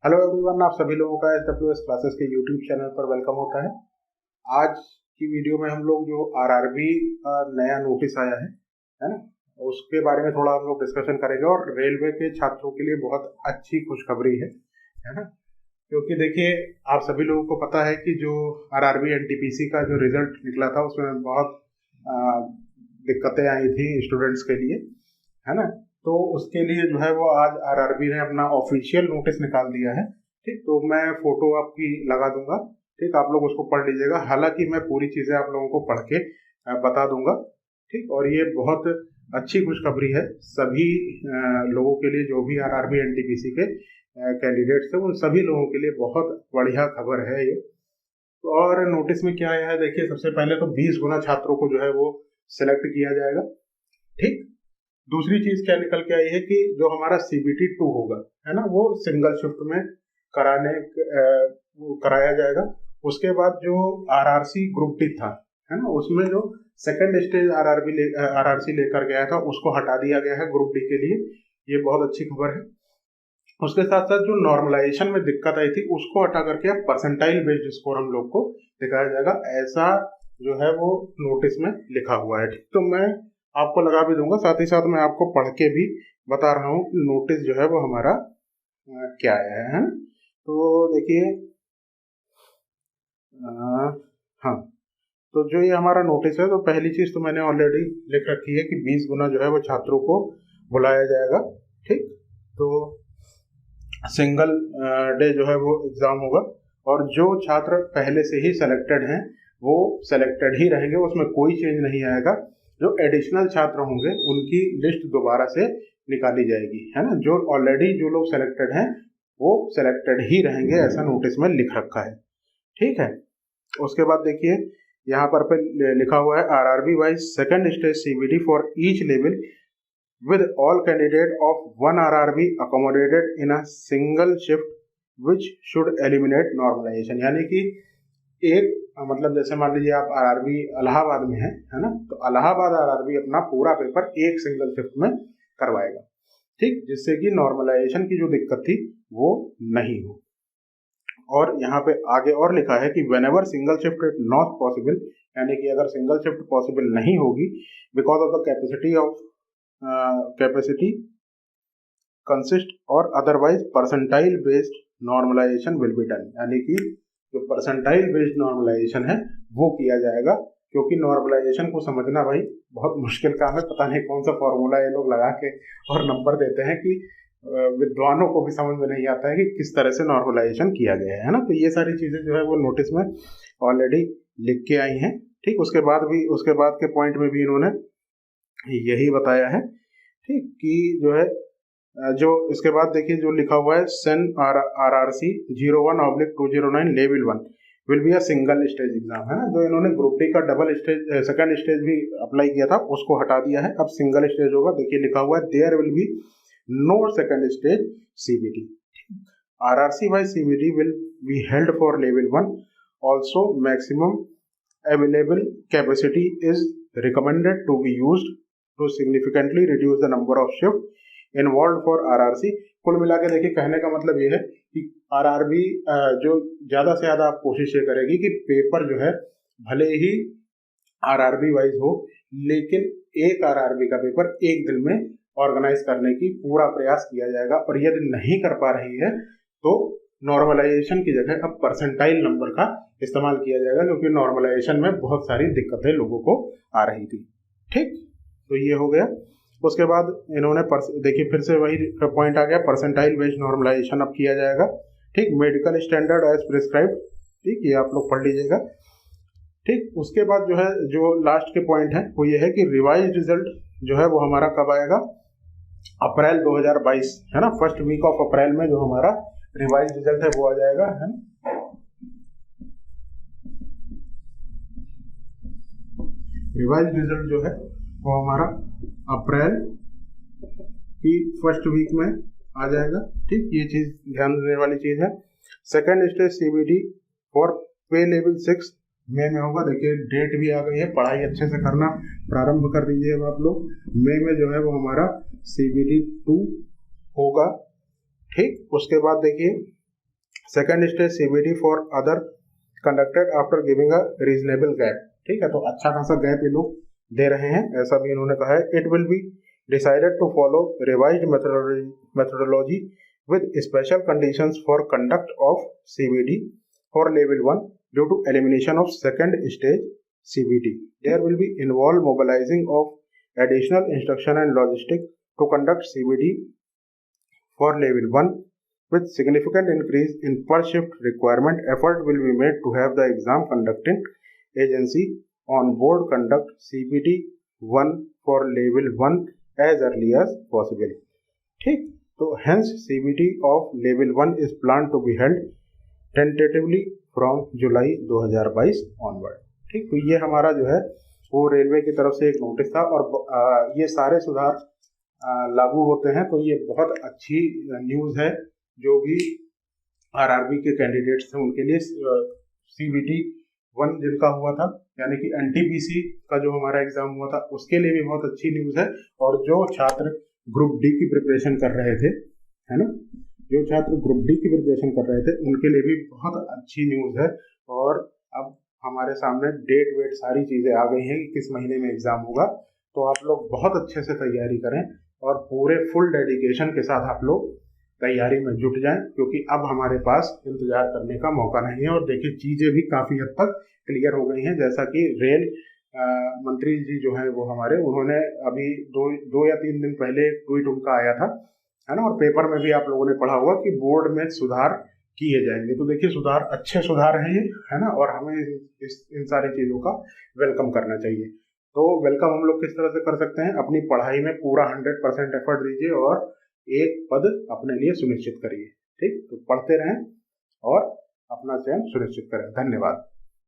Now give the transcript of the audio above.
Hello everyone, आप सभी लोगों का SWS क्लासेस के यूट्यूब चैनल पर वेलकम होता है। आज की वीडियो में हम लोग जो आरआरबी का नया नोटिस आया है ना, उसके बारे में थोड़ा हम लोग डिस्कशन करेंगे। और रेलवे के छात्रों के लिए बहुत अच्छी खुशखबरी है ना, क्योंकि देखिए आप सभी लोगों को पता है कि जो आरआरबी एनटीपीसी का जो रिजल्ट निकला था उसमें बहुत दिक्कतें आई थी स्टूडेंट्स के लिए, है ना। तो उसके लिए जो है वो आज आरआरबी ने अपना ऑफिशियल नोटिस निकाल दिया है। ठीक, तो मैं फोटो आपकी लगा दूंगा। ठीक, आप लोग उसको पढ़ लीजिएगा। हालांकि मैं पूरी चीजें आप लोगों को पढ़ के बता दूंगा। ठीक, और ये बहुत अच्छी खुशखबरी है सभी लोगों के लिए, जो भी आरआरबी एनटीपीसी के कैंडिडेट्स हैं उन सभी लोगों के लिए बहुत बढ़िया खबर है ये। और नोटिस में क्या आया है देखिए, सबसे पहले तो 20 गुना छात्रों को जो है वो सिलेक्ट किया जाएगा। ठीक, दूसरी चीज क्या निकल के आई है कि जो हमारा CBT 2 होगा, है ना, वो सिंगल शिफ्ट में कराया जाएगा। उसके बाद जो RRC ग्रुप डी था, है ना, उसमें जो सेकंड स्टेज RRC लेकर गया था उसको हटा दिया गया है ग्रुप डी के लिए। ये बहुत अच्छी खबर है। उसके साथ साथ जो नॉर्मलाइजेशन में दिक्कत आई थी उसको हटा करके अब परसेंटाइल बेस्ड स्कोर हम लोग को दिखाया जाएगा, ऐसा जो है वो नोटिस में लिखा हुआ है। ठीक, तो मैं आपको लगा भी दूंगा, साथ ही साथ मैं आपको पढ़ के भी बता रहा हूँ कि नोटिस जो है वो हमारा क्या है ना। तो देखिए, हाँ, तो जो ये हमारा नोटिस है, तो पहली चीज तो मैंने ऑलरेडी लिख रखी है कि 20 गुना जो है वो छात्रों को बुलाया जाएगा। ठीक, तो सिंगल डे जो है वो एग्जाम होगा, और जो छात्र पहले से ही सेलेक्टेड हैं वो सेलेक्टेड ही रहेंगे, उसमें कोई चेंज नहीं आएगा। जो एडिशनल छात्र होंगे उनकी लिस्ट दोबारा से निकाली जाएगी, है ना। जो ऑलरेडी जो लोग सेलेक्टेड हैं वो सेलेक्टेड ही रहेंगे, ऐसा नोटिस में लिख रखा है। ठीक है, उसके बाद देखिए यहाँ पर लिखा हुआ है RRB wise second stage CBT for each level with all candidate of one RRB accommodated in a single shift which should eliminate normalization। यानी कि एक मतलब जैसे मान लीजिए आप आरआरबी इलाहाबाद में है ना, तो इलाहाबाद आरआरबी अपना पूरा पेपर एक सिंगल शिफ्ट में करवाएगा। ठीक, जिससे कि नॉर्मलाइजेशन की जो दिक्कत थी वो नहीं हो। और यहाँ पे आगे और लिखा है कि whenever single shift is not possible, यानी कि अगर सिंगल शिफ्ट पॉसिबल नहीं होगी because of the capacity consist और otherwise percentile based normalisation will be done. यानी कि जो परसेंटाइल बेस्ड नॉर्मलाइजेशन है वो किया जाएगा, क्योंकि नॉर्मलाइजेशन को समझना भाई बहुत मुश्किल काम है। पता नहीं कौन सा फॉर्मूला ये लोग लगा के और नंबर देते हैं कि विद्वानों को भी समझ में नहीं आता है कि किस तरह से नॉर्मलाइजेशन किया गया है ना। तो ये सारी चीजें जो है वो नोटिस में ऑलरेडी लिख के आई हैं। ठीक, उसके बाद के पॉइंट में भी इन्होंने यही बताया है। ठीक, कि जो है जो इसके बाद देखिए जो लिखा हुआ है Sen RRC 01/2009 level 1 will be a single stage exam, है ना। जो इन्होंने ग्रुप डी का डबल स्टेज सेकंड स्टेज भी अप्लाई किया था उसको हटा दिया है, अब सिंगल स्टेज होगा। देखिए लिखा हुआ है there will be no second stage CBT। RRC by CBT will be held for level 1 also। maximum available capacity is recommended to be used to significantly reduce the number of shift involved for RRC। कुल मिला के देखिए कहने का मतलब ये है कि आरआरबी जो ज्यादा से ज्यादा कोशिश ये करेगी कि पेपर जो है भले ही आरआरबी वाइज हो, लेकिन एक आरआरबी का पेपर एक दिन में ऑर्गेनाइज करने की पूरा प्रयास किया जाएगा। और यदि नहीं कर पा रही है तो नॉर्मलाइजेशन की जगह अब परसेंटाइल नंबर का इस्तेमाल किया जाएगा, क्योंकि नॉर्मलाइजेशन में बहुत सारी दिक्कतें लोगों को आ रही थी। ठीक, तो ये हो गया। उसके बाद इन्होंने देखिए फिर से वही पॉइंट आ गया, परसेंटाइल बेस्ड नॉर्मलाइजेशन अब किया जाएगा। ठीक, मेडिकल स्टैंडर्ड एज प्रिस्क्राइब्ड। ठीक, ये आप लोग पढ़ लीजिएगा। ठीक, उसके बाद जो है जो लास्ट के पॉइंट है वो ये है कि रिवाइज रिजल्ट जो है वो हमारा कब आएगा, अप्रैल 2022, है ना। फर्स्ट वीक ऑफ अप्रैल में जो हमारा रिवाइज रिजल्ट है वो आ जाएगा, है ना। रिवाइज रिजल्ट जो है वो हमारा अप्रैल की फर्स्ट वीक में आ जाएगा। ठीक, ये चीज ध्यान देने वाली चीज है। सेकंड स्टेज CBT फॉर पे लेवल 6 मई में होगा। देखिए डेट भी आ गई है, पढ़ाई अच्छे से करना प्रारंभ कर दीजिए आप लोग। मई में जो है वो हमारा CBT 2 होगा। ठीक, उसके बाद देखिए second stage CBT for other conducted after giving a reasonable gap. ठीक है, तो अच्छा खासा गैप ये लोग दे रहे हैं, ऐसा भी इन्होंने कहा है। It will be decided to follow revised methodology with special conditions for conduct of CBT for level 1 due to elimination of second stage CBT. There will be involved mobilizing of additional instruction and logistic to conduct CBT for level 1 with significant increase in per shift requirement. Effort will be made to have the exam conducting agency on board conduct CBT 1 for level 1 as early as possible. ठीक, तो hence CBT of level 1 is planned to be held tentatively from July 2022 onward। ठीक, तो ये हमारा जो है वो railway की तरफ से एक नोटिस था, और ये सारे सुधार लागू होते हैं तो ये बहुत अच्छी न्यूज़ है। जो भी RRB के कैंडिडेट्स थे उनके लिए CBT 1 जिनका हुआ था, यानी कि NTPC का जो हमारा एग्जाम हुआ था, उसके लिए भी बहुत अच्छी न्यूज़ है। और जो छात्र ग्रुप डी की प्रिपरेशन कर रहे थे, है ना, जो छात्र ग्रुप डी की प्रिपरेशन कर रहे थे उनके लिए भी बहुत अच्छी न्यूज़ है। और अब हमारे सामने डेट वेट सारी चीज़ें आ गई हैं कि किस महीने में एग्ज़ाम होगा, तो आप लोग बहुत अच्छे से तैयारी करें और पूरे फुल डेडिकेशन के साथ आप लोग तैयारी में जुट जाएं, क्योंकि अब हमारे पास इंतजार करने का मौका नहीं है। और देखिए चीज़ें भी काफ़ी हद तक क्लियर हो गई हैं, जैसा कि रेल मंत्री जी जो हैं वो हमारे, उन्होंने अभी दो या तीन दिन पहले ट्वीट उनका आया था, है ना, और पेपर में भी आप लोगों ने पढ़ा होगा कि बोर्ड में सुधार किए जाएंगे। तो देखिए सुधार, अच्छे सुधार हैं ये, है ना, और हमें इन सारी चीज़ों का वेलकम करना चाहिए। तो वेलकम हम लोग किस तरह से कर सकते हैं? अपनी पढ़ाई में पूरा 100% एफर्ट दीजिए और एक पद अपने लिए सुनिश्चित करिए। ठीक, तो पढ़ते रहें और अपना चयन सुनिश्चित करें। धन्यवाद।